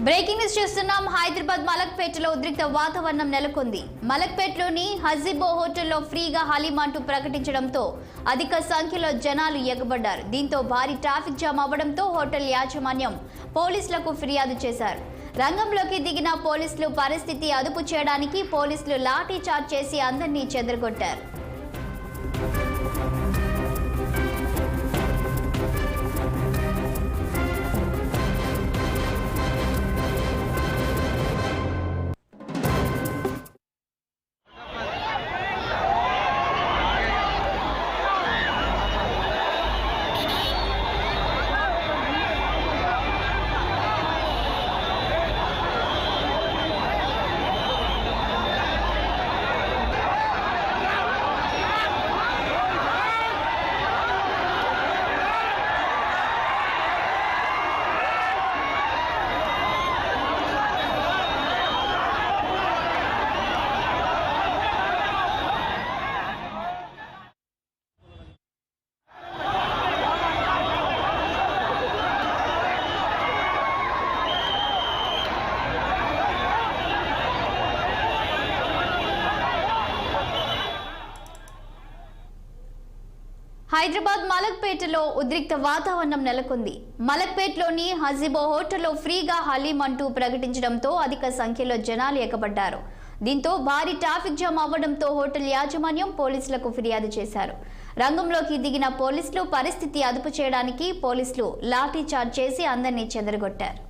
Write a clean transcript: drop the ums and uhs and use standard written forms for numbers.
Breaking news చూస్తున్నాం. హైదరాబాద్ మలక్పేటలో ఉద్రిక్త వాతావరణం నెలకొంది. మలక్పేటలోని హజీబో హోటల్లో ఫ్రీగా హలీం అంటూ ప్రకటించడంతో అధిక సంఖ్యలో జనాలు ఎగబడ్డారు. దీంతో భారీ ట్రాఫిక్ జామ్ అవ్వడంతో హోటల్ యాజమాన్యం పోలీసులకు ఫిర్యాదు చేశారు. రంగంలోకి దిగిన పోలీసులు పరిస్థితి అదుపు చేయడానికి పోలీసులు లాఠీ చార్జ్ చేసి అందరినీ చెదరగొట్టారు. హైదరాబాద్ మలక్పేటలో ఉద్రిక్త వాతావరణం నెలకొంది. మలక్పేటలోని హజీబో హోటల్లో ఫ్రీగా హలీం అంటూ ప్రకటించడంతో అధిక సంఖ్యలో జనాలు ఎగబడ్డారు. దీంతో భారీ ట్రాఫిక్ జామ్ అవ్వడంతో హోటల్ యాజమాన్యం పోలీసులకు ఫిర్యాదు చేశారు. రంగంలోకి దిగిన పోలీసులు పరిస్థితి అదుపు చేయడానికి పోలీసులు లాఠీ చార్జ్ చేసి అందరినీ చెదరగొట్టారు.